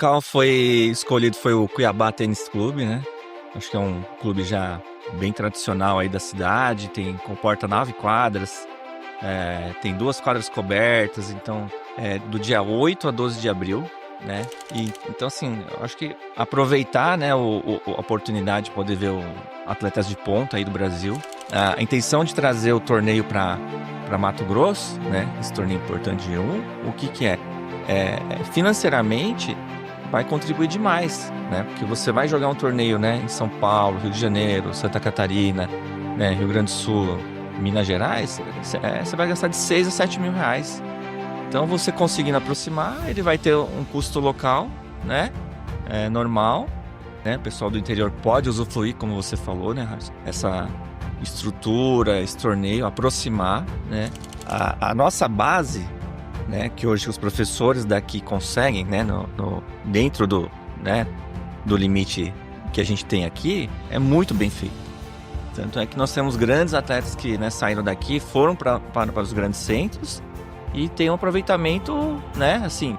local foi o Cuiabá Tênis Clube, né? Acho que é um clube já bem tradicional aí da cidade, comporta 9 quadras, tem 2 quadras cobertas, então do dia 8 a 12 de abril, né? Então, assim, eu acho que aproveitar, né, a oportunidade de poder ver atletas de ponta aí do Brasil. A intenção de trazer o torneio para Mato Grosso, né? Esse torneio importante de o que é? Financeiramente vai contribuir demais, né? Porque você vai jogar um torneio, né, em São Paulo, Rio de Janeiro, Santa Catarina, né, Rio Grande do Sul, Minas Gerais, você vai gastar de 6 a 7 mil reais. Então, você conseguindo aproximar, ele vai ter um custo local, né? Normal, né? O pessoal do interior pode usufruir, como você falou, né, Harrison? Essa estrutura, esse torneio, aproximar, né? A nossa base, né, que hoje os professores daqui conseguem, né, dentro né, do limite que a gente tem aqui, é muito bem feito. Tanto é que nós temos grandes atletas que, né, saíram daqui, foram para os grandes centros e tem um aproveitamento, né, assim,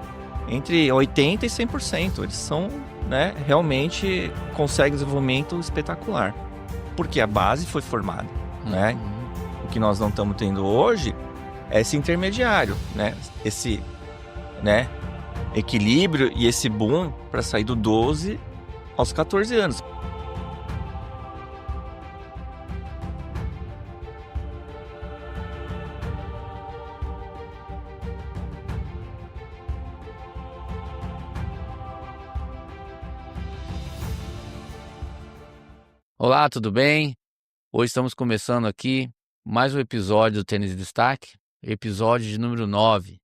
entre 80% e 100%. Eles são, né, realmente conseguem desenvolvimento espetacular, porque a base foi formada, né? O que nós não estamos tendo hoje é esse intermediário, né? Esse, né, equilíbrio e esse boom para sair do 12 aos 14 anos. Olá, tudo bem? Hoje estamos começando aqui mais um episódio do Tênis em Destaque, episódio de número 9.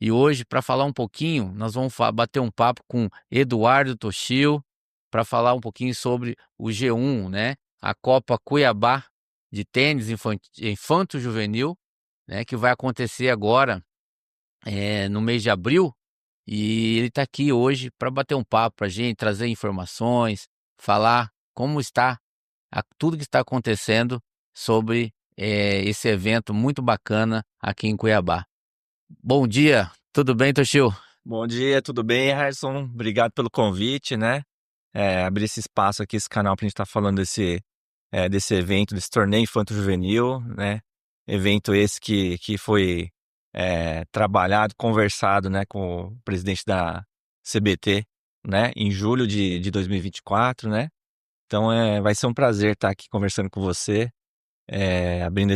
E hoje, para falar um pouquinho, nós vamos bater um papo com Eduardo Toshio para falar um pouquinho sobre o G1, né? A Copa Cuiabá de Tênis Infanto-Juvenil, né? Que vai acontecer agora no mês de abril. E ele está aqui hoje para bater um papo para a gente, trazer informações, falar como está tudo que está acontecendo sobre esse evento muito bacana aqui em Cuiabá. Bom dia, tudo bem, Toshio? Bom dia, tudo bem, Harrison? Obrigado pelo convite, né? Abrir esse espaço aqui, esse canal, para a gente estar falando desse evento, desse torneio infanto-juvenil, né? Evento esse que foi trabalhado, conversado, né, com o presidente da CBT, né, em julho de 2024, né? Então, vai ser um prazer estar aqui conversando com você, abrindo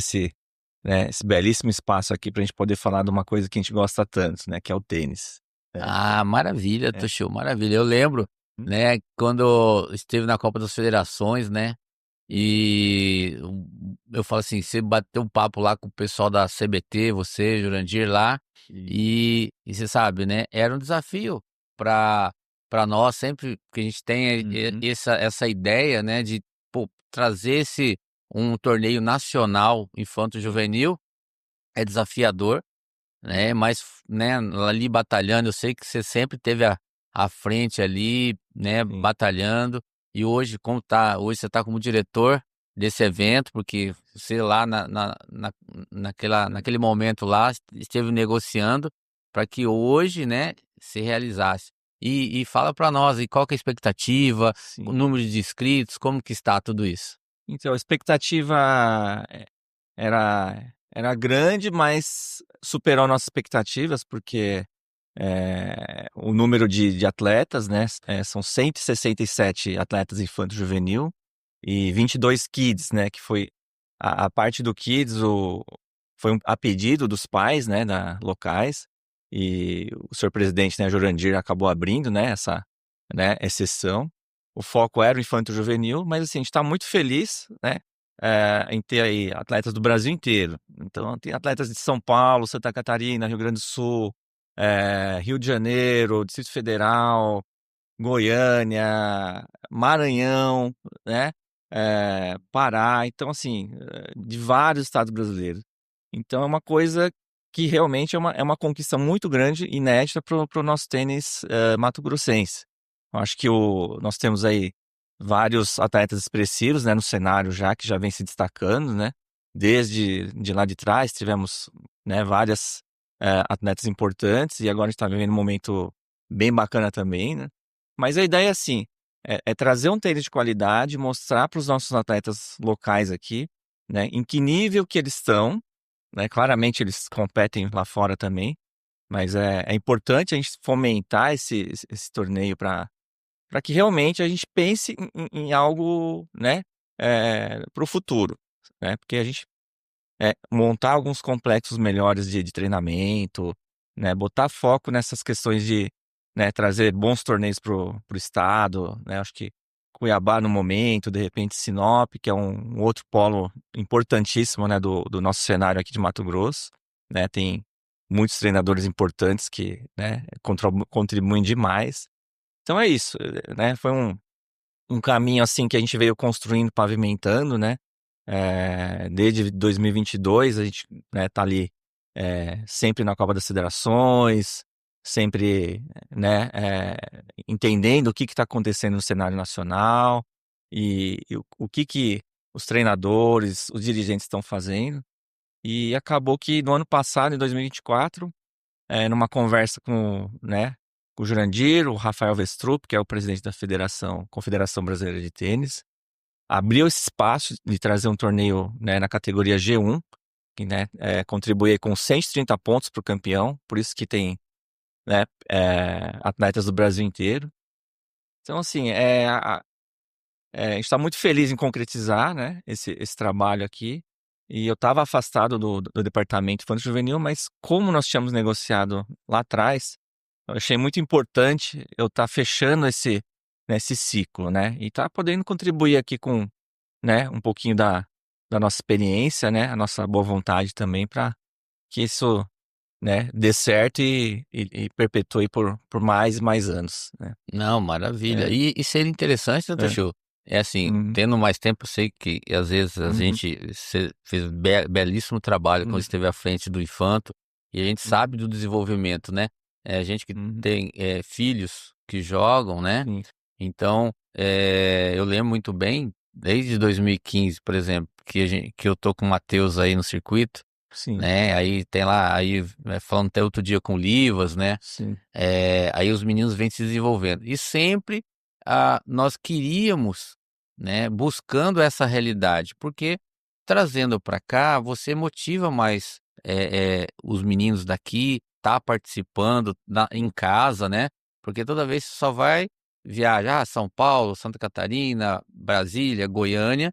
né, esse belíssimo espaço aqui para a gente poder falar de uma coisa que a gente gosta tanto, né, que é o tênis. Ah, maravilha, É. Toshio, maravilha. Eu lembro, né, quando esteve na Copa das Federações, né, e eu falo assim, você bateu um papo lá com o pessoal da CBT, você, Jurandir, lá, e você sabe, né, era um desafio para nós, sempre que a gente tem essa ideia, né, de trazer um torneio nacional infanto-juvenil, é desafiador, né, mas, né, ali batalhando, eu sei que você sempre teve à frente ali, né, Sim. batalhando, e hoje hoje você está como diretor desse evento, porque você lá naquele momento lá, esteve negociando para que hoje, né, se realizasse. E fala para nós, e qual que é a expectativa, Sim. o número de inscritos, como que está tudo isso? Então, a expectativa era grande, mas superou nossas expectativas, porque o número de atletas, né, são 167 atletas infanto-juvenil e 22 kids, né, que foi a parte do kids, foi a pedido dos pais, né, locais, e o senhor presidente, né, Jurandir, acabou abrindo, né, essa, né, exceção. O foco era o infanto-juvenil, mas assim, a gente está muito feliz, né, em ter aí atletas do Brasil inteiro. Então, tem atletas de São Paulo, Santa Catarina, Rio Grande do Sul, Rio de Janeiro, Distrito Federal, Goiânia, Maranhão, né, Pará. Então, assim, de vários estados brasileiros. Então, é uma coisa que realmente é uma conquista muito grande, inédita para o nosso tênis mato-grossense. Eu acho que nós temos aí vários atletas expressivos, né, no cenário que já vem se destacando, né? Desde de lá de trás tivemos, né, várias atletas importantes, e agora a gente está vivendo um momento bem bacana também, né? Mas a ideia é assim, é trazer um tênis de qualidade, mostrar para os nossos atletas locais aqui, né, em que nível que eles estão, né? Claramente eles competem lá fora também, mas é importante a gente fomentar esse torneio para que realmente a gente pense em algo, né, para o futuro, né? Porque a gente montar alguns complexos melhores de treinamento, né? Botar foco nessas questões de, né, trazer bons torneios pro estado, né? Acho que Cuiabá no momento, de repente Sinop, que é um outro polo importantíssimo, né, do nosso cenário aqui de Mato Grosso, né? Tem muitos treinadores importantes que, né, contribuem demais. Então é isso, né? Foi um caminho assim que a gente veio construindo, pavimentando, né? Desde 2022 a gente, né, tá ali sempre na Copa das Federações, sempre, né, entendendo o que está acontecendo no cenário nacional e o que os treinadores, os dirigentes estão fazendo. E acabou que no ano passado, em 2024, numa conversa né, com o Jurandir, o Rafael Westrup, que é o presidente da Confederação Brasileira de Tênis, abriu esse espaço de trazer um torneio, né, na categoria G1, que, né, contribui com 130 pontos para o campeão, por isso que tem, né, atletas do Brasil inteiro. Então, assim, a gente está muito feliz em concretizar, né, esse trabalho aqui. E eu estava afastado do departamento infanto juvenil, mas como nós tínhamos negociado lá atrás, eu achei muito importante eu estar fechando esse ciclo, né? E estar podendo contribuir aqui com, né, um pouquinho da nossa experiência, né, a nossa boa vontade também para que isso, né, dê certo e perpetue por mais e mais anos, né? Não, maravilha. É, E seria interessante, né, é, Toshio? É assim, uhum, tendo mais tempo, eu sei que às vezes a uhum, gente fez belíssimo trabalho quando uhum, esteve à frente do Infanto, e a gente uhum, sabe do desenvolvimento, né? A gente que uhum, tem filhos que jogam, né? sim, Então, eu lembro muito bem, desde 2015, por exemplo, que eu tô com o Matheus aí no circuito, sim, né? Aí tem lá, aí falando até outro dia com o Livas, né? sim, Aí os meninos vêm se desenvolvendo. E sempre nós queríamos, né, buscando essa realidade, porque trazendo para cá, você motiva mais os meninos daqui, tá participando em casa, né? Porque toda vez você só vai viajar São Paulo, Santa Catarina, Brasília, Goiânia,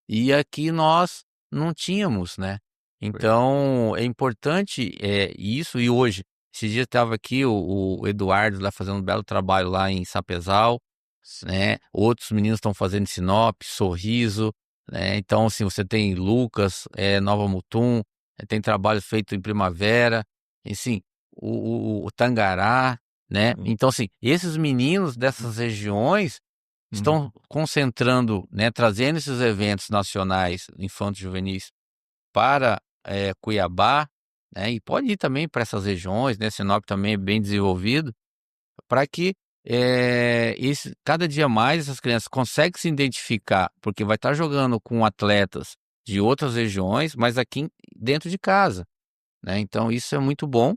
e aqui nós não tínhamos, né? Então é importante isso, e hoje. Esses dias estava aqui o Eduardo lá fazendo um belo trabalho lá em Sapezal, sim, né? Outros meninos estão fazendo em Sinop, Sorriso, né? Então, assim, você tem Lucas, Nova Mutum, tem trabalho feito em Primavera, assim, o Tangará, né? sim, Então, assim, esses meninos dessas regiões uhum, estão concentrando, né? Trazendo esses eventos nacionais infantos juvenis para Cuiabá, né, e pode ir também para essas regiões, né, Sinop também é bem desenvolvido, para que cada dia mais essas crianças conseguem se identificar, porque vai estar jogando com atletas de outras regiões, mas aqui dentro de casa, né? Então isso é muito bom.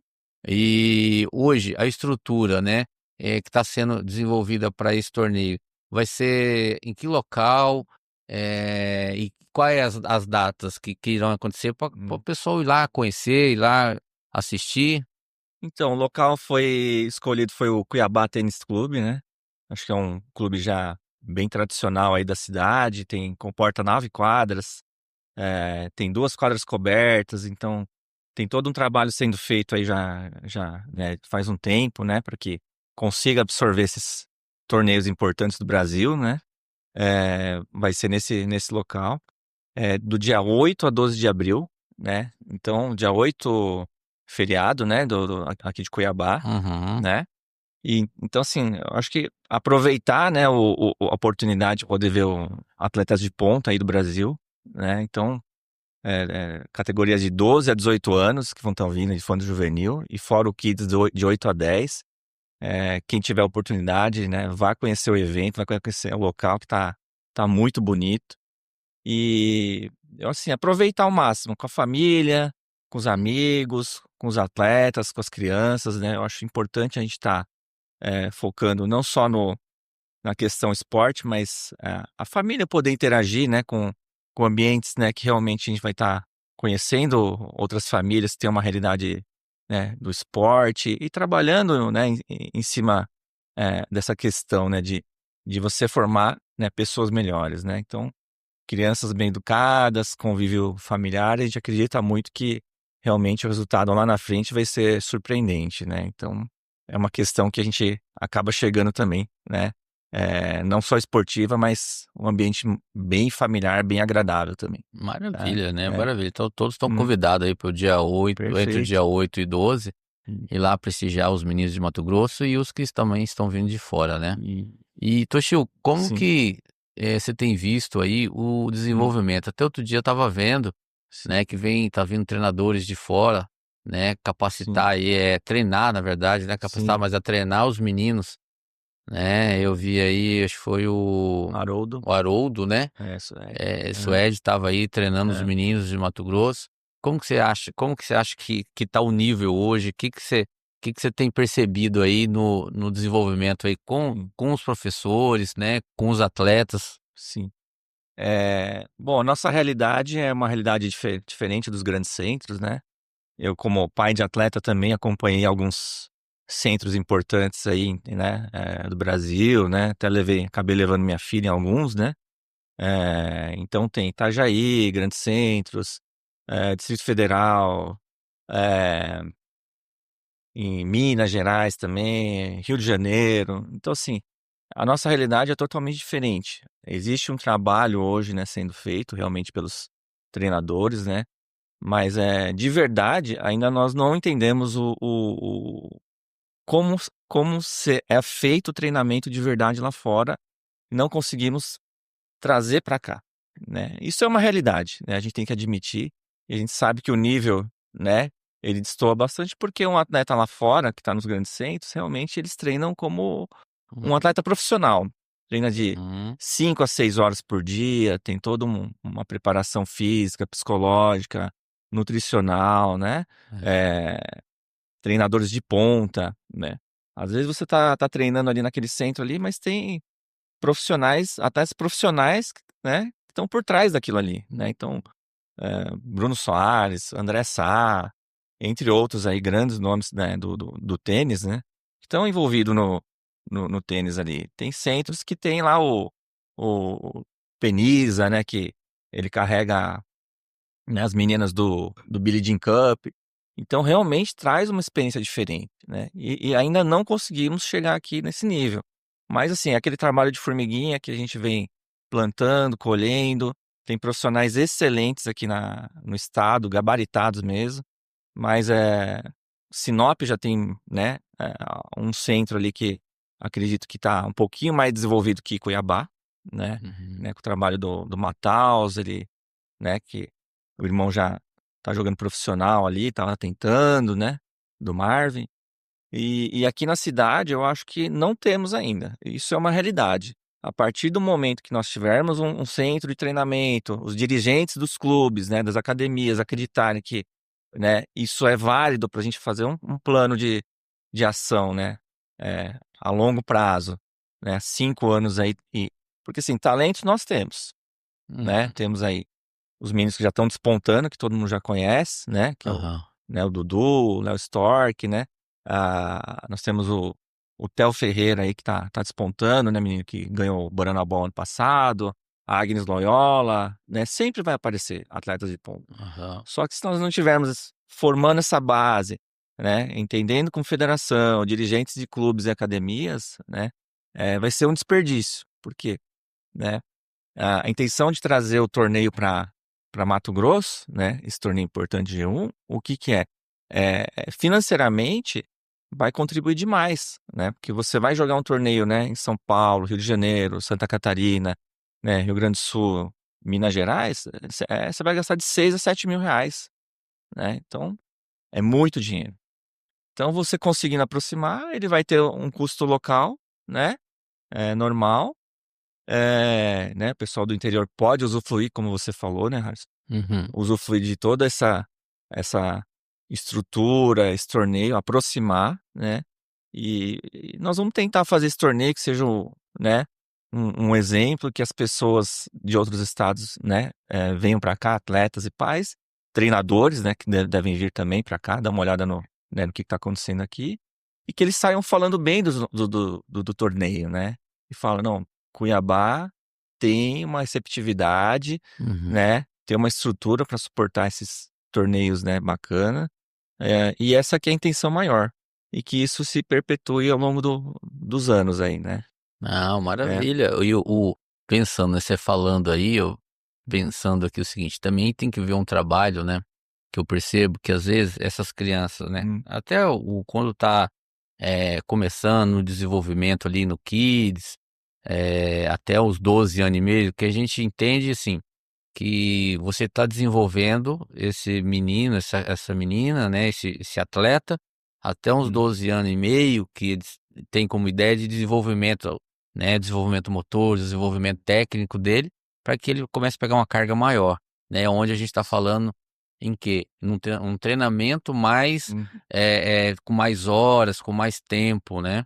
E hoje a estrutura, né, que está sendo desenvolvida para esse torneio vai ser em que local, e quais as datas que irão acontecer para o uhum. pessoal ir lá conhecer, ir lá assistir? Então, o local foi o Cuiabá Tênis Clube, né? Acho que é um clube já bem tradicional aí da cidade, comporta 9 quadras, tem 2 quadras cobertas, então tem todo um trabalho sendo feito aí já, né, faz um tempo, né, para que consiga absorver esses torneios importantes do Brasil, né? Vai ser nesse local, do dia 8 a 12 de abril, né? Então, dia 8 feriado, né, aqui de Cuiabá, Uhum. né? E então, assim, eu acho que aproveitar, né, a oportunidade de poder ver atletas de ponta aí do Brasil, né? Então, categorias de 12 a 18 anos que vão estar vindo de fundo juvenil, e fora o Kids de 8 a 10. Quem tiver oportunidade, né, vá conhecer o evento, vai conhecer o local que tá muito bonito. E, assim, aproveitar ao máximo com a família, com os amigos, com os atletas, com as crianças, né? Eu acho importante a gente estar focando não só na questão esporte, mas a família poder interagir, né, com ambientes, né, que realmente a gente vai estar conhecendo outras famílias que têm uma realidade, né, do esporte e trabalhando, né, em cima dessa questão, né, de você formar, né, pessoas melhores, né? Então, crianças bem educadas, convívio familiar, a gente acredita muito que realmente o resultado lá na frente vai ser surpreendente, né? Então, é uma questão que a gente acaba chegando também, né? Não só esportiva, mas um ambiente bem familiar, bem agradável também, tá? Maravilha, né? Maravilha. Então todos estão Hum, convidados aí para o dia 8, entre o dia perfeito. 8 e 12, Hum, ir lá prestigiar os meninos de Mato Grosso e os que também estão vindo de fora, né? E, Toshio, como sim, que você tem visto aí o hum, desenvolvimento? Até outro dia eu estava vendo, sim, né, que tá vindo treinadores de fora, né, sim, capacitar aí, treinar, na verdade, né, capacitar, sim. mas a treinar os meninos, né? Eu vi aí, acho que foi Haroldo, o Haroldo, né? Suede. Suede estava aí treinando os É. meninos de Mato Grosso. Como que você acha que tá o nível hoje? O que que você tem percebido aí no desenvolvimento aí Sim, com os professores, né, com os atletas? sim. Bom, a nossa realidade é uma realidade diferente dos grandes centros, né? Eu, como pai de atleta, também acompanhei alguns centros importantes aí, né, do Brasil, né? Até acabei levando minha filha em alguns, né? Então tem Itajaí, grandes centros, Distrito Federal, é, em Minas Gerais também, Rio de Janeiro. Então, assim, a nossa realidade é totalmente diferente. Existe um trabalho hoje, né, sendo feito realmente pelos treinadores, né? Mas de verdade, ainda nós não entendemos como, é feito o treinamento de verdade lá fora. Não conseguimos trazer para cá, né? Isso é uma realidade, né? A gente tem que admitir. E a gente sabe que o nível, né? Ele destoa bastante porque um atleta lá fora, que está nos grandes centros, realmente eles treinam como Hum, um atleta profissional. Treina de uhum, 5 a 6 horas por dia, tem toda uma preparação física, psicológica, nutricional, né? é, É, treinadores de ponta, né? Às vezes você tá treinando ali naquele centro ali, mas tem profissionais, atletas profissionais, né? Que estão por trás daquilo ali, né? Então, Bruno Soares, André Sá, entre outros aí grandes nomes, né, do tênis, né? Que estão envolvidos no tênis ali. Tem centros que tem lá o Penisa, né? Que ele carrega, né, as meninas do Billie Jean Cup. Então, realmente traz uma experiência diferente, né? E ainda não conseguimos chegar aqui nesse nível. Mas, assim, aquele trabalho de formiguinha que a gente vem plantando, colhendo, tem profissionais excelentes aqui no estado, gabaritados mesmo. Mas Sinop já tem, né, um centro ali que acredito que está um pouquinho mais desenvolvido que Cuiabá, né? uhum. Né, com o trabalho do Mataus, ele, né, que o irmão já tá jogando profissional ali, tava tentando, né, do Marvin. E aqui na cidade eu acho que não temos ainda. Isso é uma realidade. A partir do momento que nós tivermos um centro de treinamento, os dirigentes dos clubes, né, das academias acreditarem que, né, isso é válido para a gente fazer um plano de ação, né, a longo prazo, né, 5 anos aí. Porque, assim, talentos nós temos, né, Uhum. temos aí os meninos que já estão despontando, que todo mundo já conhece, né? Que é Aham. o Dudu, o Léo Stork, né? Nós temos o Theo Ferreira aí que tá despontando, né, menino que ganhou o Borana Ball ano passado, a Agnes Loyola, né? Sempre vai aparecer atletas de ponta. Aham. Só que se nós não tivermos formando essa base, né? Entendendo com federação, dirigentes de clubes e academias, né? Vai ser um desperdício. Por quê? Né? A intenção de trazer o torneio para Mato Grosso, né? Esse torneio importante de G1, o que que é? Financeiramente vai contribuir demais, né? Porque você vai jogar um torneio, né, em São Paulo, Rio de Janeiro, Santa Catarina, né, Rio Grande do Sul, Minas Gerais, você vai gastar de 6 a 7 mil reais, né? Então, é muito dinheiro. Então, você conseguindo aproximar, ele vai ter um custo local, né? Normal, né, o pessoal do interior pode usufruir, como você falou, né, Harrison? Uhum. Usufruir de toda essa estrutura, esse torneio, aproximar, né? E nós vamos tentar fazer esse torneio que seja, né? um exemplo que as pessoas de outros estados, né, venham para cá, atletas e pais, treinadores, né, que devem vir também para cá, dar uma olhada no que está acontecendo aqui, e que eles saiam falando bem do torneio, né? E falam, não, Cuiabá tem uma receptividade, Uhum. né? Tem uma estrutura para suportar esses torneios, né, bacana. E essa que é a intenção maior. E que isso se perpetue ao longo dos anos aí, né? Não, É. maravilha. E pensando, né, você falando aí, eu pensando aqui o seguinte, também tem que ver um trabalho, né, que eu percebo que às vezes essas crianças, né, Hum, até quando tá começando o desenvolvimento ali no Kids, até os 12 anos e meio, que a gente entende assim, que você está desenvolvendo esse menino, essa menina, né, esse atleta, até uns hum, 12 anos e meio, que eles têm como ideia de desenvolvimento, né, desenvolvimento motor, desenvolvimento técnico dele, para que ele comece a pegar uma carga maior, né, onde a gente está falando em quê? Um treinamento mais, hum, com mais horas, com mais tempo, né.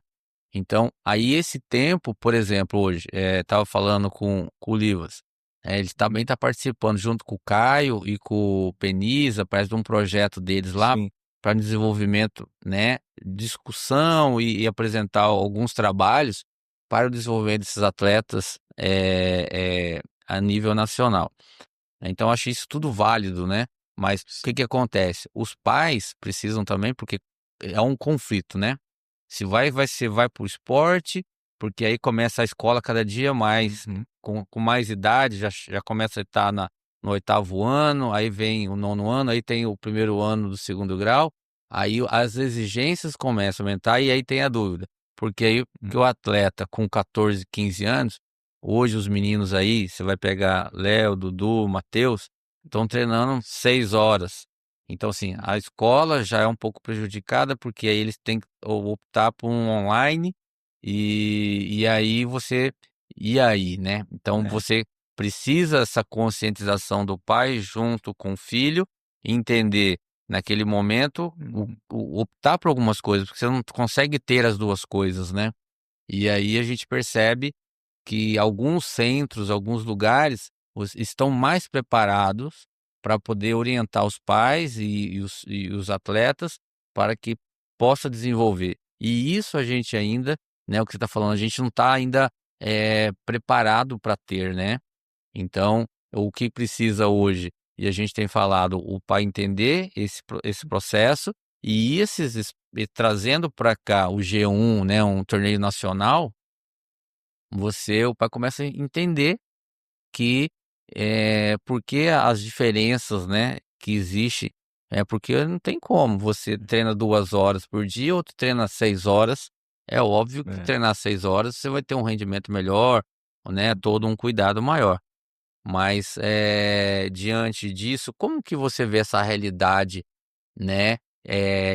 Então, aí esse tempo, por exemplo, hoje, estava falando com o Livas, ele também hum, está participando junto com o Caio e com o Penisa, parece de um projeto deles lá, sim. para desenvolvimento, né, discussão e apresentar alguns trabalhos para o desenvolvimento desses atletas, a nível nacional. Então, eu acho isso tudo válido, né, mas o que que acontece? Os pais precisam também, porque é um conflito, né. Se você vai para o esporte, porque aí começa a escola cada dia mais, Uhum, com mais idade, já começa a estar no 8º ano, aí vem o 9º ano, aí tem o 1º ano do 2º grau, aí as exigências começam a aumentar e aí tem a dúvida, porque aí hum, que o atleta com 14, 15 anos, hoje os meninos aí, você vai pegar Léo, Dudu, Matheus, estão treinando 6 horas. Então, assim, a escola já é um pouco prejudicada, porque aí eles têm que optar por um online, e aí e aí, né? Então é, você precisa essa conscientização do pai junto com o filho, entender naquele momento uhum, optar por algumas coisas, porque você não consegue ter as 2 coisas, né? E aí a gente percebe que alguns centros, alguns lugares, estão mais preparados para poder orientar os pais e os atletas para que possa desenvolver. E isso a gente ainda, né, o que você está falando, a gente não está ainda preparado para ter, né? Então, o que precisa hoje, e a gente tem falado, o pai entender esse processo e e trazendo para cá o G1, né, um torneio nacional, o pai começa a entender que, por que as diferenças, né, que existe, porque não tem como, você treina 2 horas por dia, outro treina 6 horas, é óbvio que é. treinar 6 horas você vai ter um rendimento melhor, né, todo um cuidado maior. Mas, diante disso, como que você vê essa realidade, né,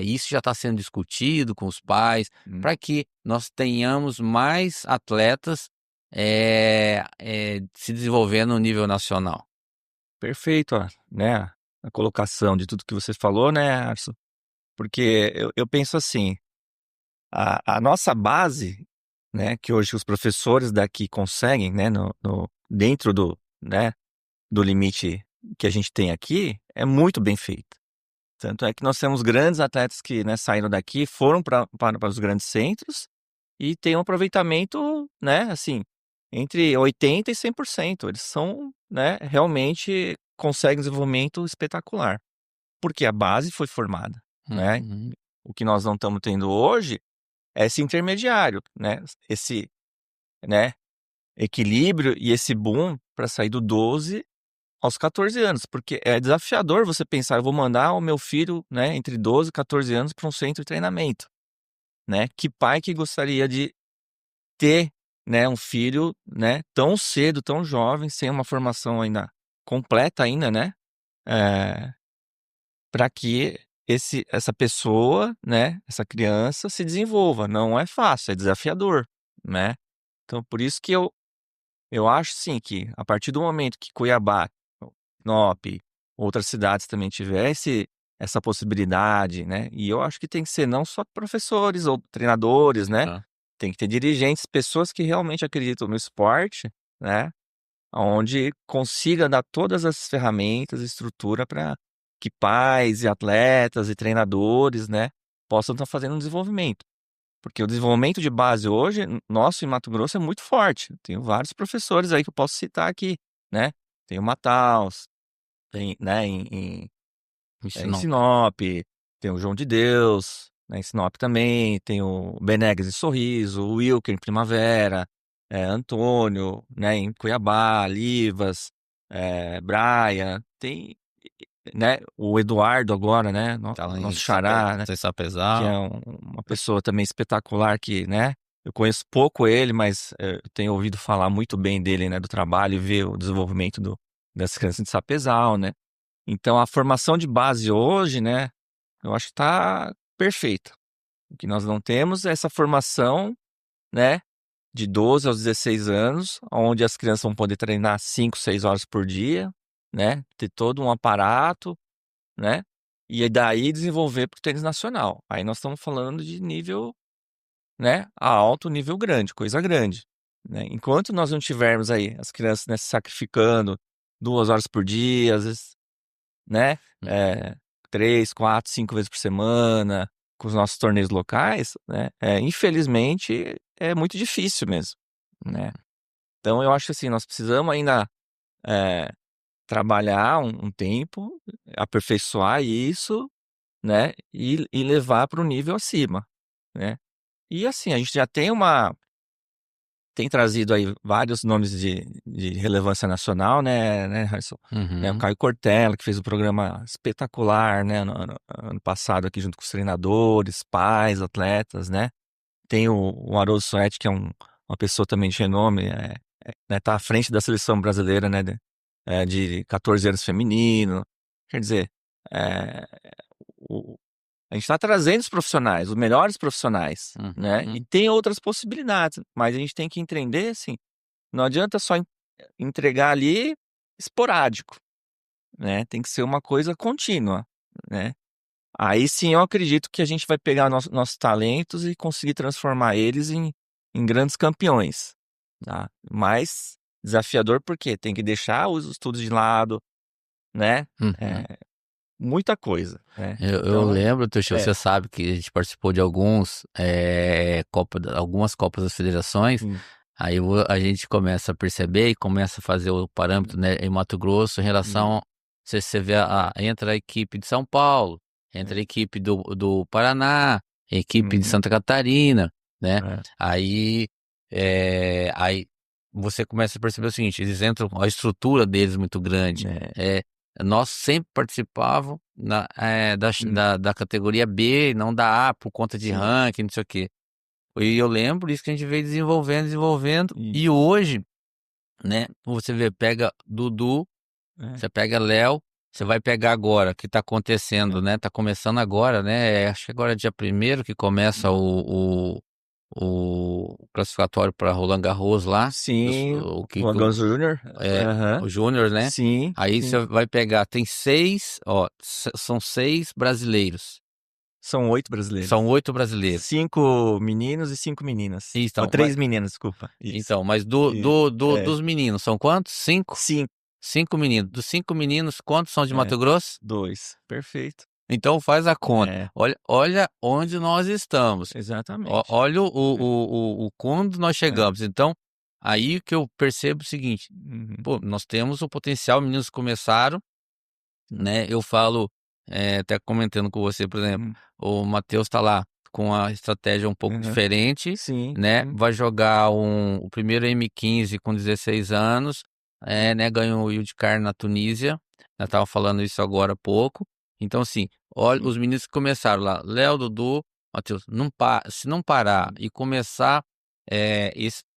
isso já está sendo discutido com os pais, Hum. para que nós tenhamos mais atletas, se desenvolvendo no nível nacional. Perfeito, né, a colocação de tudo que você falou, né, Arson? Porque eu penso assim, a nossa base, né, que hoje os professores daqui conseguem, né, dentro né, do limite que a gente tem aqui, é muito bem feita. Tanto é que nós temos grandes atletas que, né, saíram daqui, foram para os grandes centros e têm um aproveitamento, né, assim, entre 80% e 100%. Eles são, né, realmente conseguem desenvolvimento espetacular, porque a base foi formada, né? Uhum, O que nós não estamos tendo hoje é esse intermediário, né? Esse, né, equilíbrio e esse boom para sair do 12 aos 14 anos, porque é desafiador você pensar, eu vou mandar o meu filho, né, entre 12 e 14 anos para um centro de treinamento, né? Que pai que gostaria de ter, né, um filho, né, tão cedo, tão jovem, sem uma formação ainda completa ainda, né? Para que essa pessoa, né, essa criança se desenvolva. Não é fácil, é desafiador, né? Então, por isso que eu acho sim que a partir do momento que Cuiabá, Sinop, outras cidades também tivesse essa possibilidade, né? E eu acho que tem que ser não só professores ou treinadores, né? tá. Tem que ter dirigentes, pessoas que realmente acreditam no esporte, né? Onde consiga dar todas as ferramentas, estrutura para que pais e atletas e treinadores, né, possam estar fazendo um desenvolvimento. Porque o desenvolvimento de base hoje, nosso em Mato Grosso, é muito forte. Tenho vários professores aí que eu posso citar aqui, né? Tem o Mataus, tem, né, em Ensinou. Sinop, tem o João de Deus, né, em Sinop também, tem o Benegas em Sorriso, o Wilker em Primavera, Antônio, né, em Cuiabá, Livas, Braia, tem, né, o Eduardo agora, né, Tá lá em nosso xará, né, que é Sapezal. uma pessoa também espetacular que, né, eu conheço pouco ele, mas eu tenho ouvido falar muito bem dele, né, do trabalho e ver o desenvolvimento das crianças de Sapezal, né. Então, a formação de base hoje, né, eu acho que está perfeita. O que nós não temos é essa formação, né, de 12 aos 16 anos, onde as crianças vão poder treinar 5, 6 horas por dia, né, ter todo um aparato, né, e daí desenvolver para o tênis nacional. Aí nós estamos falando de nível, né, alto, nível grande, coisa grande, né. Enquanto nós não tivermos aí as crianças, né, se sacrificando 2 horas por dia, às vezes, né? É, 3, 4, 5 vezes por semana, com os nossos torneios locais, né? Infelizmente, é muito difícil mesmo, né? Então, eu acho que assim, nós precisamos ainda é, trabalhar um tempo, aperfeiçoar isso, né? E levar para o nível acima, né? E assim, a gente já tem trazido aí vários nomes de relevância nacional, né, Harrison? Né, o Uhum. Caio Cortella, que fez um programa espetacular, né, no ano passado aqui junto com os treinadores, pais, atletas, né? Tem o Haroldo Soetti, que é uma pessoa também de renome, né, tá à frente da seleção brasileira, né, de 14 anos feminino. Quer dizer, é, a gente está trazendo os profissionais, os melhores profissionais, né? E Uhum. tem outras possibilidades, mas a gente tem que entender, assim, não adianta só entregar ali esporádico, né? Tem que ser uma coisa contínua, né? Aí sim eu acredito que a gente vai pegar nossos talentos e conseguir transformar eles em grandes campeões, tá? Mas desafiador porque tem que deixar os estudos de lado, né? Uhum. É, muita coisa, né? Eu Então, lembro, Tuxo, é. você sabe que a gente participou de algumas Copas das Federações, Hum, aí a gente começa a perceber e começa a fazer o parâmetro, hum, né, em Mato Grosso em relação, hum, você vê, entra a equipe de São Paulo, entra a é, equipe do Paraná, a equipe de uhum, Santa Catarina, né, é, aí, aí você começa a perceber o seguinte, eles entram, a estrutura deles é muito grande, é, nós sempre participávamos hum, da categoria B, não da A, por conta de sim, ranking, não sei o quê. E eu lembro isso que a gente veio desenvolvendo, e isso, hoje, né, você vê, pega Dudu, é, você pega Léo, você vai pegar agora, que tá acontecendo, é, né, tá começando agora, né, acho que agora é dia 1º que começa hum. o classificatório para Roland Garros lá, Sim, o que o Aganso Júnior, aham, o Júnior, né? sim, Aí sim, você vai pegar, tem seis, ó, são seis brasileiros. são 8 brasileiros, São 8 brasileiros. 5 meninos e 5 meninas, ou Então, 3 meninas, desculpa, isso, mas isso, dos meninos, são quantos? Cinco? 5, 5 meninos. Dos 5 meninos, quantos são de é, Mato Grosso? 2, perfeito, Então faz a conta. é, Olha onde nós estamos. exatamente, Olha é, o quando nós é, chegamos. Então, aí que eu percebo o seguinte: uhum, pô, nós temos o potencial, meninos começaram, né? Eu falo, até comentando com você, por exemplo, uhum, o Matheus tá lá com a estratégia um pouco uhum, diferente, sim, né? sim, Vai jogar o primeiro M15 com 16 anos, né? Ganhou o Yudhkar na Tunísia. Eu tava falando isso agora há pouco. Então, assim, olha, sim, os meninos que começaram lá, Léo, Dudu, Matheus, se não parar sim, e começar,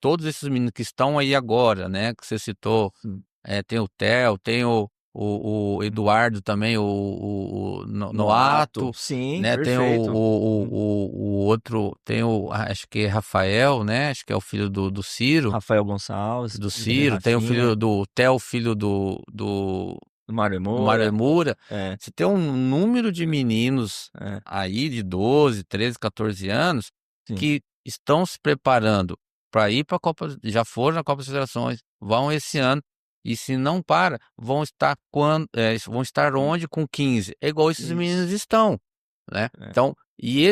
todos esses meninos que estão aí agora, né? Que você citou, sim, tem o Theo, tem o uhum. Eduardo também, No ato, Noato, sim, né? Tem perfeito, o outro, tem acho que é Rafael, né? Acho que é o filho do Ciro, Rafael Gonçalves, tem o filho Rafinha, do Theo, filho do Mário Mário Moura, Emura. é, Você tem um número de meninos é, aí de 12, 13, 14 anos sim, que estão se preparando para ir para a Copa, já foram na Copa das Federações, vão esse ano, e se não para, vão estar onde com 15? É igual esses meninos Isso. estão, né? É. Então, e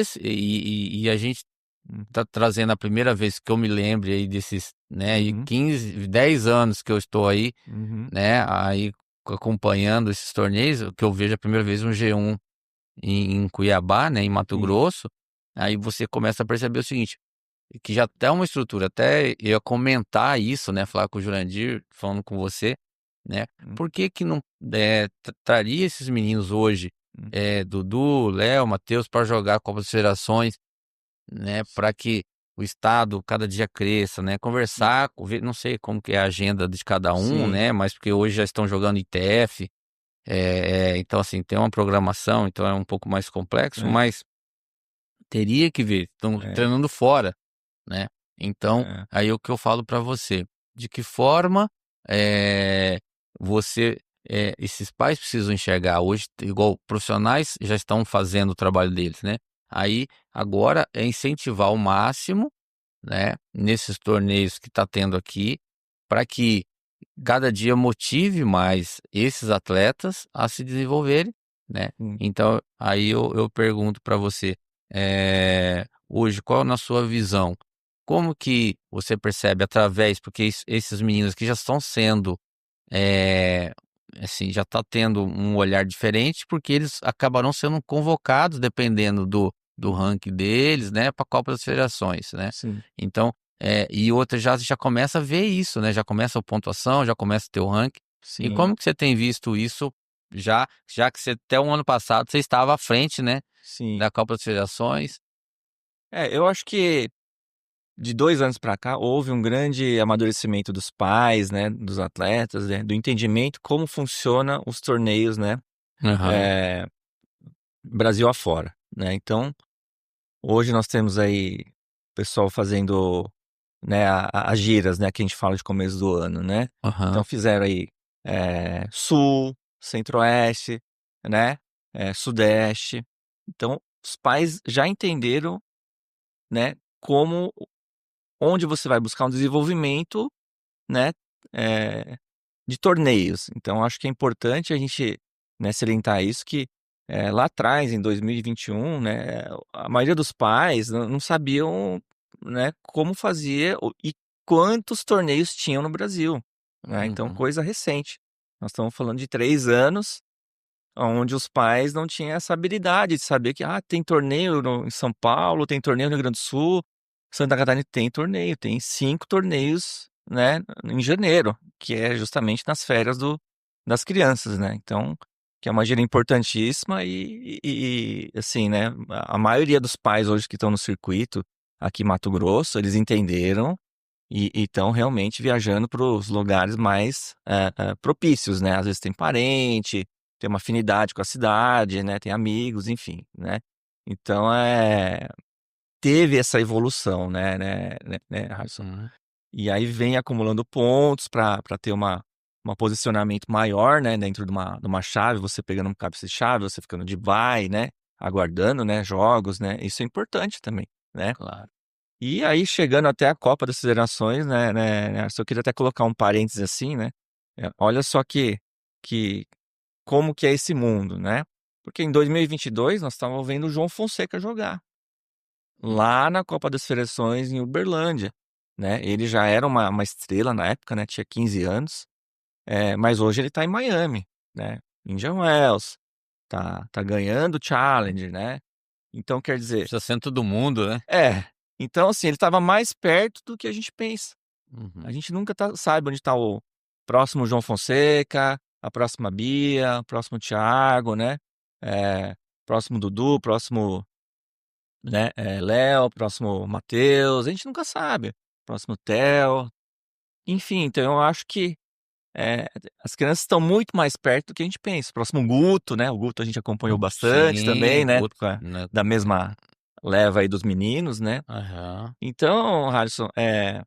a gente Hum. tá trazendo a primeira vez que eu me lembre aí desses, né, e Uhum. 15, 10 anos que eu estou aí, Uhum. né, aí acompanhando esses torneios, que eu vejo a primeira vez um G1 em Cuiabá, né, em Mato Sim. Grosso, aí você começa a perceber o seguinte, que já tem uma estrutura, até eu ia comentar isso, né, falar com o Jurandir, falando com você, né, Hum. por que que não traria esses meninos hoje, Hum. Dudu, Léo, Matheus, para jogar a Copa das Federações, né, para que o estado cada dia cresça, né, Sim. conversar, não sei como que é a agenda de cada um, Sim. né, mas porque hoje já estão jogando ITF, então assim, tem uma programação, então é um pouco mais complexo, É. mas teria que ver, estão É. treinando fora, né. Então, É. aí o que eu falo para você, de que forma, eh, você, esses pais precisam enxergar hoje, igual profissionais já estão fazendo o trabalho deles, né. Aí, agora é incentivar ao máximo, né, nesses torneios que está tendo aqui, para que cada dia motive mais esses atletas a se desenvolverem, né. Sim. Então, aí eu pergunto para você, hoje, qual na sua visão, como que você percebe através porque esses meninos que já estão sendo, eh, assim, já está tendo um olhar diferente, porque eles acabarão sendo convocados dependendo do Uhum. ranking deles, né, para a Copa das Federações, né. Sim. Então, e outra já começa a ver isso, né, já começa a pontuação, já começa a ter o ranking. E Sim. como que você tem visto isso já que você até o ano passado você estava à frente, né, Sim. da Copa das Federações? Eu acho que de 2 anos para cá houve um grande amadurecimento dos pais, né, dos atletas, né, do entendimento como funciona os torneios, né, Aham, eh, Brasil afora, né. Então, hoje nós temos aí pessoal fazendo, né, as giras, né, que a gente fala de começo do ano, né. Então aham. fizeram aí, Sul, Centro-Oeste, né, Sudeste. Então os pais já entenderam, né, como onde você vai buscar um desenvolvimento, né, eh, de torneios. Então acho que é importante a gente, né, salientar isso que, lá atrás em 2021, né, a maioria dos pais não sabiam, né, como fazia e quantos torneios tinham no Brasil, né, então Uhum, coisa recente. Nós estamos falando de 3 anos, onde os pais não tinham essa habilidade de saber que, tem torneio em São Paulo, tem torneio no Rio Grande do Sul, Santa Catarina tem torneio, tem 5 torneios, né, em janeiro, que é justamente nas férias das crianças, né. Então, que é uma gira importantíssima assim, né, a maioria dos pais hoje que estão no circuito, aqui em Mato Grosso, eles entenderam e estão realmente viajando para os lugares mais, propícios, né. Às vezes tem parente, tem uma afinidade com a cidade, né, tem amigos, enfim, né. Então, teve essa evolução, né, Harrison. uhum. E aí vem acumulando pontos para ter uma posicionamento maior, né, dentro de uma chave, você pegando um cabeça-chave, você ficando de bye, né, aguardando, né, jogos, né, isso é importante também, né. Claro. E aí chegando até a Copa das Federações, Harrison, eu queria até colocar um parênteses assim, né, olha só que como que é esse mundo, né. Porque em 2022 nós estávamos vendo o João Fonseca jogar. Lá na Copa das Federações em Uberlândia, né, ele já era uma estrela na época, né, tinha 15 anos, mas hoje ele tá em Miami, né, Indian Wells, tá ganhando o Challenger, né, então quer dizer Precisa ser todo mundo, né? então assim, ele estava mais perto do que a gente pensa. A Uhum. gente nunca sabe onde tá o próximo João Fonseca, a próxima Bia, o próximo Thiago, né, próximo Dudu, próximo, né, Léo, próximo Matheus, a gente nunca sabe. Próximo Theo, enfim, então eu acho que, eh, as crianças estão muito mais perto do que a gente pensa. Próximo Guto, né, o Guto a gente acompanhou bastante também, Sim, né, outro, né? da mesma leva aí dos meninos, né. Aham. Então, Harrison, é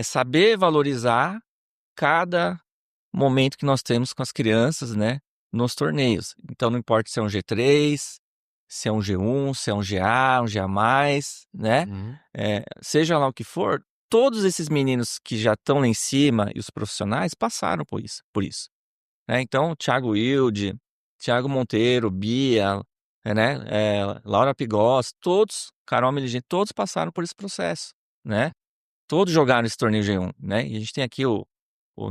saber valorizar cada momento que nós temos com as crianças, né, nos torneios. Então não importa se é um G3, se é um G1, se é um GA, um GA+, né? Uhum. Seja lá o que for, todos esses meninos que já estão lá em cima e os profissionais passaram por isso, né? Então, Thiago Wilde, Thiago Monteiro, Bia, né? Laura Pigossi, todos, Carol Meligeni, todos passaram por esse processo, né? Todos jogaram esse torneio G1, né? E a gente tem aqui o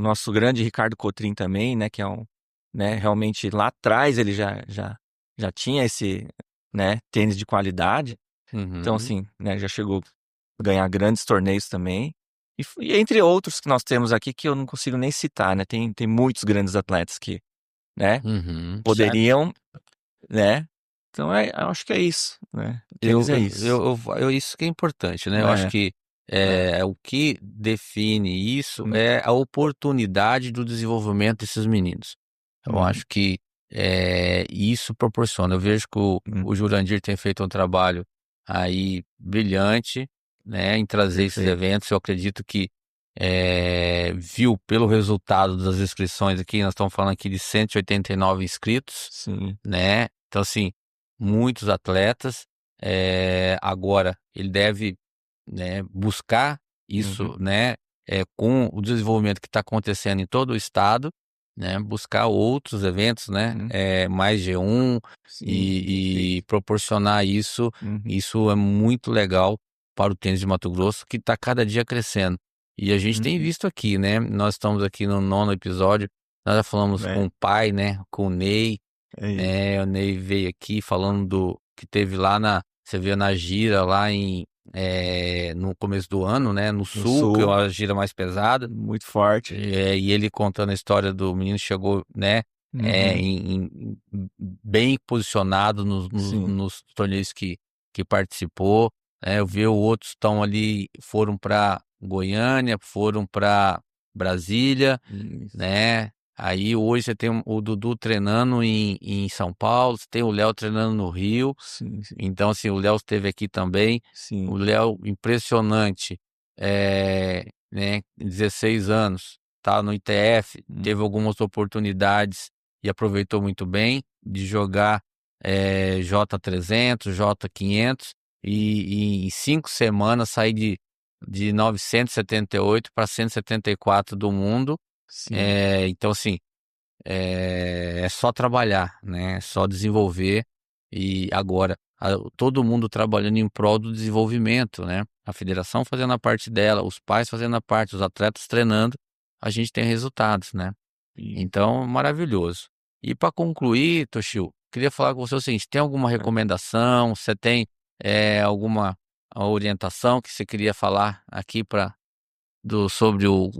nosso grande Ricardo Cotrim também, né? Que é né? Realmente lá atrás ele já tinha esse, né? Tênis de qualidade. Então, Uhum. assim, né? Já chegou a ganhar grandes torneios também. E entre outros que nós temos aqui que eu não consigo nem citar, né? Tem muitos grandes atletas que, né? Uhum. Certo. Poderiam, né? Então, eu acho que é isso, né? O tênis Eu, é eu, isso. isso que é importante, né? Eu acho É, que é. o que define isso Hum, é a oportunidade do desenvolvimento desses meninos. Eu uhum, acho que isso proporciona. Eu vejo que o uhum. Jurandir tem feito um trabalho aí brilhante, né, em trazer esses Perfeito. eventos. Eu acredito que viu pelo resultado das inscrições aqui, nós estamos falando aqui de 189 inscritos, Sim. né? Então, assim, muitos atletas. Agora, ele deve, né, buscar Uhum. isso, né, com o desenvolvimento que está acontecendo em todo o estado, né, buscar outros eventos, né, Uhum. mais G1 Sim, e perfeito. proporcionar isso. Uhum. Isso é muito legal para o tênis de Mato Grosso, que está cada dia crescendo. E a gente tem Uhum. visto aqui, né, nós estamos aqui no nono episódio, nós já falamos com É, o pai, né, com o Ney, é isso. né? O Ney veio aqui falando do que teve lá você viu na gira lá no começo do ano, né? No No sul, que é sul, uma gira mais pesada. muito forte. E ele contando a história do menino chegou, né? Uhum. Bem posicionado Sim. nos torneios que participou. Eu vi outros estão ali, foram para Goiânia, foram para Brasília, Isso. né? Aí hoje você tem o Dudu treinando em São Paulo, você tem o Léo treinando no Rio. Sim, sim. Então, assim, o Léo esteve aqui também. O Sim. Léo, impressionante, né? 16 anos, tá no ITF, teve Uhum. algumas oportunidades e aproveitou muito bem de jogar J300, J500 e em 5 semanas sair de 978 para 174 do mundo. Sim. Então, assim, é só trabalhar, né? É só desenvolver. E agora, todo mundo trabalhando em prol do desenvolvimento, né? A federação fazendo a parte dela, os pais fazendo a parte, os atletas treinando, a gente tem resultados, né? E, Então, maravilhoso. E para concluir, Toshio, queria falar com você o seguinte: tem alguma recomendação? Você tem alguma orientação que você queria falar aqui sobre o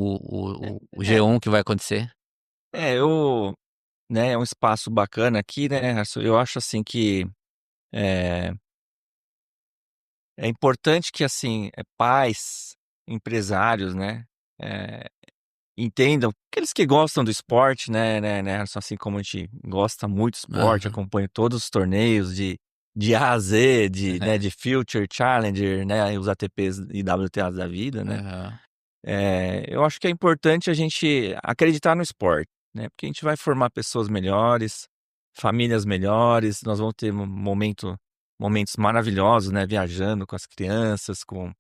é, G1 que vai acontecer? né, é um espaço bacana aqui, né, Harrison? Eu acho assim que é, é importante que assim, pais, empresários, né, é, entendam, aqueles que gostam do esporte, né, Harrison, assim como a gente gosta muito do esporte, Aham. acompanha todos os torneios de A a Z, de Future, Challenger, né, os ATPs e WTAs da vida, né? Aham. Eu acho que é importante a gente acreditar no esporte, né? Porque a gente vai formar pessoas melhores, famílias melhores, nós vamos ter momentos maravilhosos, né? Viajando com as crianças, com,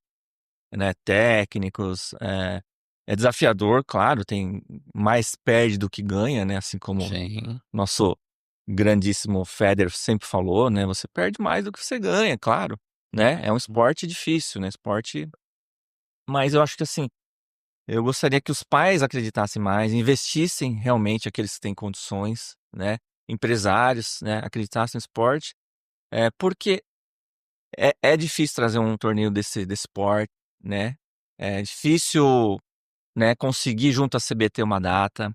né, técnicos. É desafiador, claro, tem mais perde do que ganha, né? Assim como Sim. nosso grandíssimo Federer sempre falou, né? Você perde mais do que você ganha, claro, né? É um esporte difícil, né? Esporte, mas eu acho que assim, eu gostaria que os pais acreditassem mais, investissem realmente aqueles que têm condições, né? Empresários, né? Acreditassem no esporte, porque é difícil trazer um torneio desse esporte, né? É difícil, né? Conseguir junto à CBT uma data.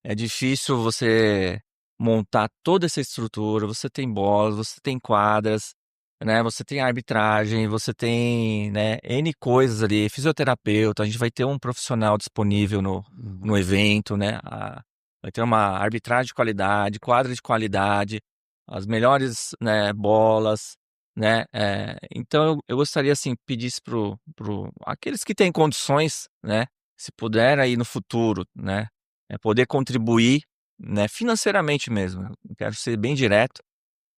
É difícil você montar toda essa estrutura. Você tem bolas, você tem quadras, né? Você tem arbitragem, você tem, né, N coisas ali, fisioterapeuta. A gente vai ter um profissional disponível no Uhum. evento, né? Vai ter uma arbitragem de qualidade, quadra de qualidade, as melhores, né, bolas, né? Então eu gostaria assim pedisse pro aqueles que têm condições, né? Se puder aí no futuro, né? Poder contribuir, né, financeiramente mesmo. Eu quero ser bem direto,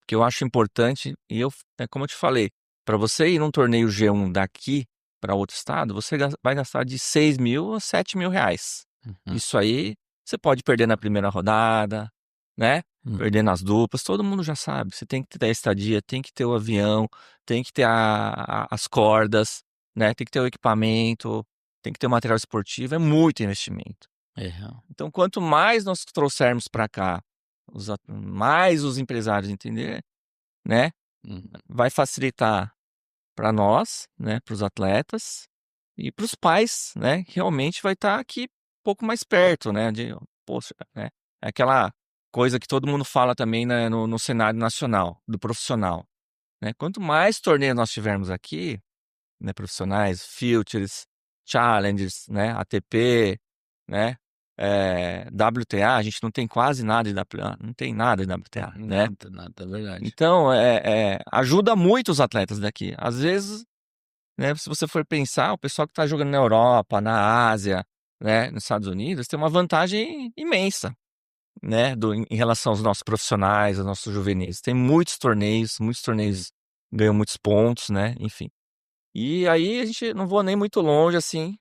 porque eu acho importante, e como eu te falei, para você ir num torneio G1 daqui para outro estado, você vai gastar de 6 mil a 7 mil reais. Uhum. Isso aí você pode perder na primeira rodada, né? Perder nas duplas, todo mundo já sabe. Você tem que ter a estadia, tem que ter o avião, tem que ter as cordas, né? Tem que ter o equipamento, tem que ter o material esportivo, é muito investimento. É. Então, quanto mais nós trouxermos para cá, mais os empresários entender, né? Vai facilitar para nós, né? Para os atletas e para os pais, né? Realmente vai estar aqui um pouco mais perto, né? Poxa, né? É aquela coisa que todo mundo fala também, né, no cenário nacional, do profissional, né? Quanto mais torneios nós tivermos aqui, né? Profissionais, Futures, Challengers, né? ATP, né? WTA, a gente não tem quase nada de WTA, não tem nada de WTA, né? Nada, é verdade. Então, ajuda muito os atletas daqui. Às vezes, né, se você for pensar, o pessoal que está jogando na Europa, na Ásia, né, nos Estados Unidos, tem uma vantagem imensa, né, em relação aos nossos profissionais, aos nossos juvenis. Tem muitos torneios ganham muitos pontos, né, enfim. E aí a gente não vou nem muito longe assim.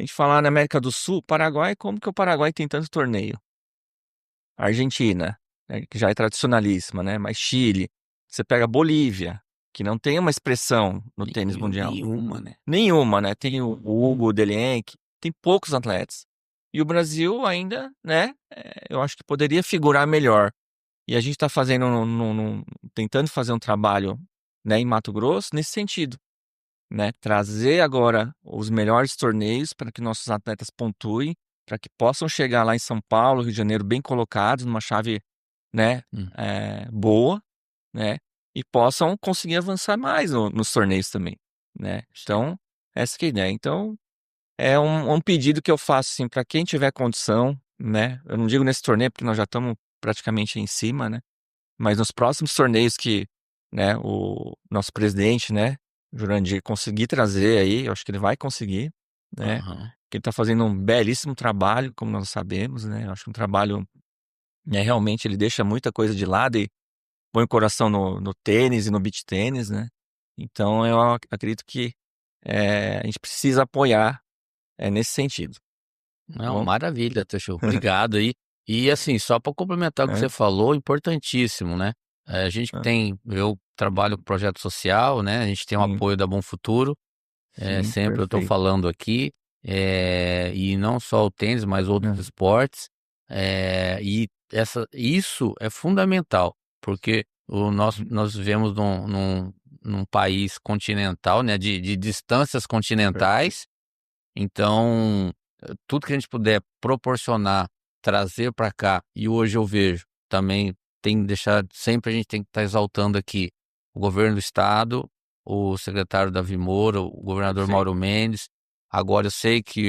A gente falar na América do Sul, Paraguai, como que o Paraguai tem tanto torneio? Argentina, né, que já é tradicionalíssima, né? Mas Chile, você pega Bolívia, que não tem uma expressão no tênis mundial. Nenhuma, né? Nenhuma, né? Tem o Hugo, o Delienck, tem poucos atletas. E o Brasil ainda, né? Eu acho que poderia figurar melhor. E a gente está fazendo, tentando fazer um trabalho, né, em Mato Grosso nesse sentido, né? Trazer agora os melhores torneios para que nossos atletas pontuem, para que possam chegar lá em São Paulo, Rio de Janeiro, bem colocados, numa chave, né, boa, né? E possam conseguir avançar mais nos torneios também, né? Então, essa que é a ideia. Então, é um pedido que eu faço, assim, para quem tiver condição, né? Eu não digo nesse torneio, porque nós já estamos praticamente em cima, né? Mas nos próximos torneios que, né, o nosso presidente, né, Jurandir, conseguir trazer aí, eu acho que ele vai conseguir, né? Que ele está fazendo um belíssimo trabalho, como nós sabemos, né? Eu acho que um trabalho, né, realmente ele deixa muita coisa de lado e põe o coração no tênis e no beach tênis, né? Então eu acredito que a gente precisa apoiar nesse sentido. Não, Bom? maravilha, Teixeira. Obrigado aí. E assim, só para complementar o que você falou, importantíssimo, né? A gente eu trabalho com projeto social, né? A gente tem o apoio da Bom Futuro, sempre eu estou falando aqui, e não só o tênis, mas outros esportes, e isso é fundamental, porque nós vivemos num país continental, né? De distâncias continentais, então tudo que a gente puder proporcionar, trazer para cá, e hoje eu vejo também, tem que deixar, sempre a gente tem que estar exaltando aqui o governo do estado, o secretário Davi Moura, o governador Mauro Mendes. Agora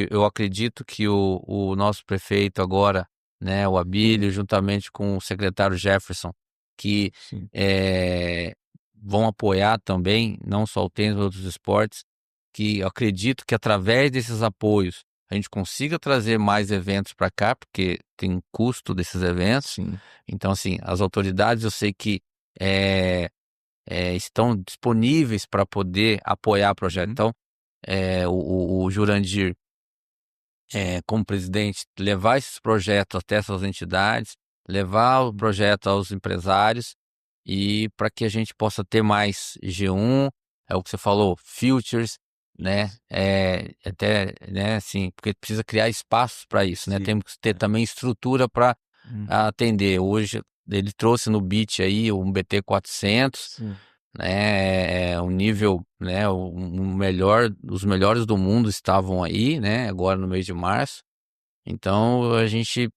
eu acredito que o nosso prefeito agora, né, o Abílio, juntamente com o secretário Jefferson, que vão apoiar também, não só o tênis, mas outros esportes, que eu acredito que através desses apoios a gente consiga trazer mais eventos para cá, porque tem custo desses eventos. Então, assim, as autoridades eu sei que estão disponíveis para poder apoiar o projeto. Então, o Jurandir, como presidente, levar esses projetos até essas entidades, levar o projeto aos empresários, e para que a gente possa ter mais G1, é o que você falou, Futures, né? Até, né, assim, porque precisa criar espaços para isso, né? Temos que ter também estrutura para atender. Hoje ele trouxe no beach aí um BT 400, né? Um nível, né? Os melhores do mundo estavam aí, né? Agora no mês de março. Então a gente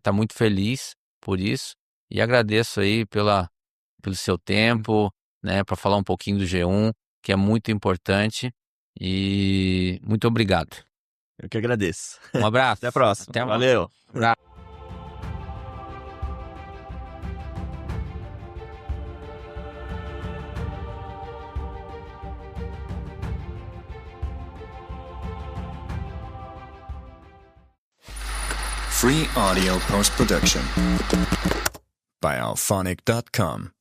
tá muito feliz por isso e agradeço aí pelo seu tempo, né? Para falar um pouquinho do G1, que é muito importante. E muito obrigado. Eu que agradeço. Um abraço. Até a próxima. Até mais. Valeu. Abraço. Free audio post-production by alphonic.com.